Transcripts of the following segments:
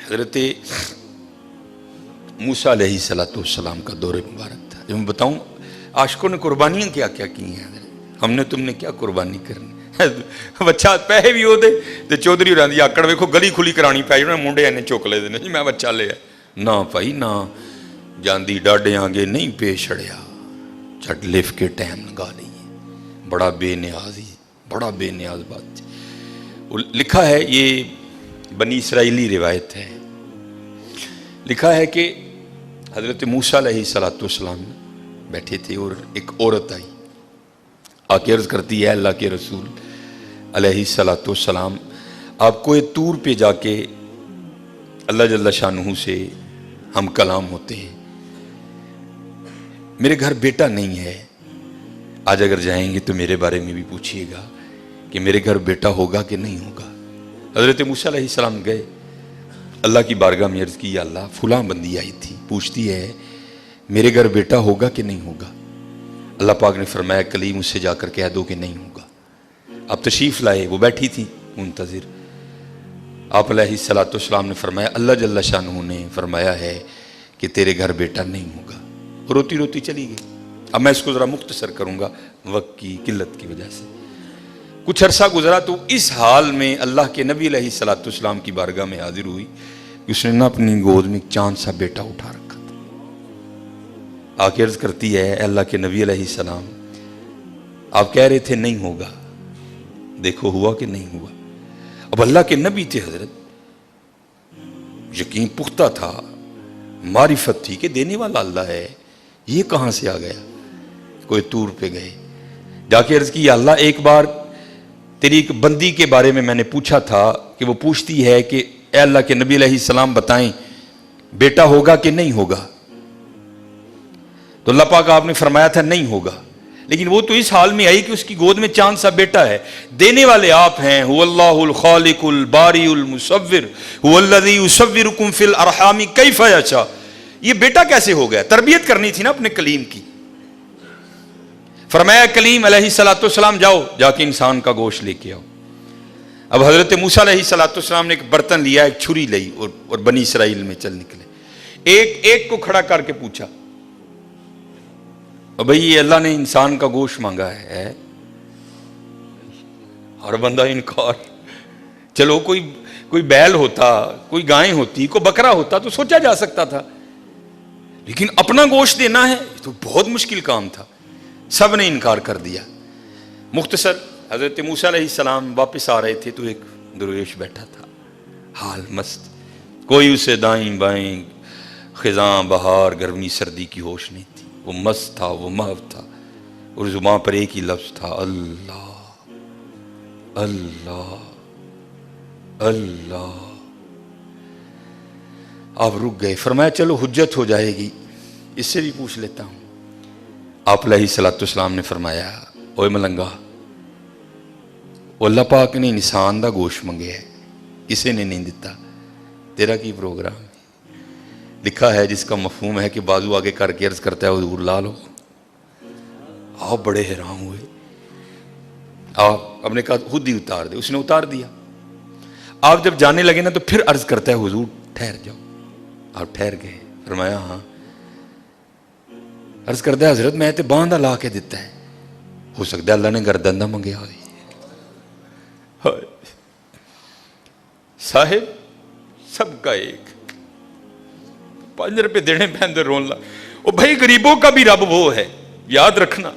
حضرت موسیٰ علیہ السلام کا دور مبارک تھا. جو میں بتاؤں عاشقوں نے قربانیاں کیا کیا کی ہیں. ہم نے تم نے کیا قربانی کرنی. بچہ پیسے بھی وہ دے تو چودھری ہو رہی آکڑ ویکو گلی کھلی کرانی پی جانا منڈے اینے چک لے دینے جی میں بچہ لیا نہ بھائی نہ جاندی ڈاڈے آگے نہیں پیش اڑیا چٹ لف کے ٹائم لگا لیے. بڑا بے نیاز ہی بڑا بے نیاز بات. لکھا ہے یہ بنی اسرائیلی روایت ہے. لکھا ہے کہ حضرت موسیٰ علیہ السلام بیٹھے تھے اور ایک عورت آئی آ کے عرض کرتی ہے اللہ کے رسول علیہ السلام آپ کو طور پہ جا کے اللہ جل شانہ سے ہم کلام ہوتے ہیں. میرے گھر بیٹا نہیں ہے. آج اگر جائیں گے تو میرے بارے میں بھی پوچھیے گا کہ میرے گھر بیٹا ہوگا کہ نہیں ہوگا. حضرت موسیٰ علیہ السلام گئے اللہ کی بارگاہ میں عرض کی یا اللہ فلاں بندی آئی تھی پوچھتی ہے میرے گھر بیٹا ہوگا کہ نہیں ہوگا. اللہ پاک نے فرمایا کلیم اس سے جا کر کہہ دو کہ نہیں ہوگا. اب تشریف لائے وہ بیٹھی تھی منتظر. آپ علیہ السلام نے فرمایا اللہ جل شانہ نے فرمایا ہے کہ تیرے گھر بیٹا نہیں ہوگا. روتی روتی چلی گئی. اب میں اس کو ذرا مختصر کروں گا وقت کی قلت کی وجہ سے. کچھ عرصہ گزرا تو اس حال میں اللہ کے نبی علیہ السلام کی بارگاہ میں حاضر ہوئی. اس نے نہ اپنی گود میں چاند سا بیٹا اٹھا رکھا تھا. آ کے عرض کرتی ہے اللہ کے نبی علیہ السلام آپ کہہ رہے تھے نہیں ہوگا دیکھو ہوا کہ نہیں ہوا. اب اللہ کے نبی تھے حضرت یقین پختہ تھا معرفت تھی کہ دینے والا اللہ ہے. یہ کہاں سے آ گیا. کوئی طور پہ گئے جا کے عرض کی یا اللہ ایک بار تیری ایک بندی کے بارے میں نے پوچھا تھا کہ وہ پوچھتی ہے کہ اے اللہ کے نبی علیہ السلام بتائیں بیٹا ہوگا کہ نہیں ہوگا. تو اللہ پاک آپ نے فرمایا تھا نہیں ہوگا. لیکن وہ تو اس حال میں آئی کہ اس کی گود میں چاند سا بیٹا ہے. دینے والے آپ ہیں هو اللہ الخالق الباری المصور هو الذی یصورکم فی الارحام کیف یشاء. یہ بیٹا کیسے ہو گیا. تربیت کرنی تھی نا اپنے کلیم کی. فرمایا کلیم علیہ السلام جاؤ جا کے انسان کا گوشت لے کے آؤ. اب حضرت موسیٰ علیہ السلام نے ایک برتن لیا ایک چھری لئی اور بنی اسرائیل میں چل نکلے. ایک کو کھڑا کر کے پوچھا اب بھئی یہ اللہ نے انسان کا گوشت مانگا ہے. ہر بندہ انکار. چلو کوئی بیل ہوتا کوئی گائیں ہوتی کوئی بکرا ہوتا تو سوچا جا سکتا تھا لیکن اپنا گوشت دینا ہے تو بہت مشکل کام تھا. سب نے انکار کر دیا. مختصر حضرت موسیٰ علیہ السلام واپس آ رہے تھے تو ایک درویش بیٹھا تھا حال مست. کوئی اسے دائیں بائیں خزاں بہار گرمی سردی کی ہوش نہیں تھی. وہ مست تھا وہ محو تھا اور زبان پر ایک ہی لفظ تھا اللہ اللہ اللہ. آپ رک گئے. فرمایا چلو حجت ہو جائے گی اس سے بھی پوچھ لیتا ہوں. آپ علیہ السلام نے فرمایا اوے ملنگا اللہ پاک نے انسان دا گوشت منگے ہے کسی نے نہیں دیتا. تیرا کی پروگرام ہے. لکھا ہے جس کا مفہوم ہے کہ بازو آگے کر کے عرض کرتا ہے حضور لا لو. آپ بڑے حیران ہوئے. آپ نے کہا خود ہی اتار دے. اس نے اتار دیا. آپ جب جانے لگے نا تو پھر عرض کرتا ہے حضور ٹھہر جاؤ. آپ ٹھہر گئے. فرمایا ہاں. عرض کرتا ہے حضرت میں تے باندھا لا کے دیتا ہے ہو سکتا ہے اللہ نے گردن نہ منگیا ہوئی. صاحب سب کا ایک 5 روپے دینے پہن دے رون لا. او بھائی غریبوں کا بھی رب وہ ہے یاد رکھنا.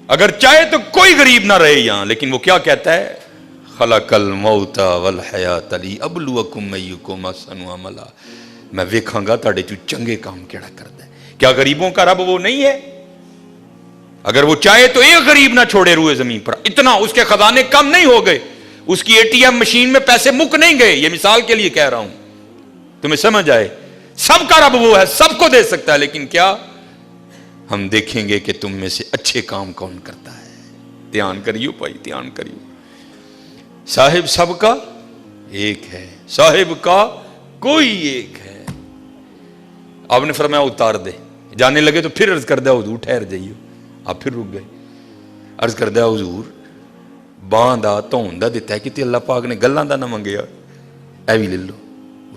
اگر چاہے تو کوئی غریب نہ رہے یہاں لیکن وہ کیا کہتا ہے خلق الموت والحیات لیبلوکم ایکم احسن عملا. میں ویکھاں گا تہاڈے چوں چنگے کام کیڑا کردا ہے. کیا غریبوں کا رب وہ نہیں ہے. اگر وہ چاہے تو ایک غریب نہ چھوڑے روئے زمین پر. اتنا اس کے خزانے کم نہیں ہو گئے. اس کی ATM مشین میں پیسے مک نہیں گئے. یہ مثال کے لیے کہہ رہا ہوں تمہیں سمجھ آئے. سب کا رب وہ ہے سب کو دے سکتا ہے لیکن کیا ہم دیکھیں گے کہ تم میں سے اچھے کام کون کرتا ہے. دھیان کریو بھائی دھیان کریو. صاحب سب کا ایک ہے صاحب کا کوئی ایک ہے. آپ نے فرمایا اتار دے. جانے لگے تو پھر عرض کر دیا حضور ٹھہر جائیو. آپ پھر رک گئے. عرض کر دیا حضور باندھ دا تون دا دیتا ہے کہ اللہ پاک نے گلاں دا نہ منگیا اے بھی لے لو.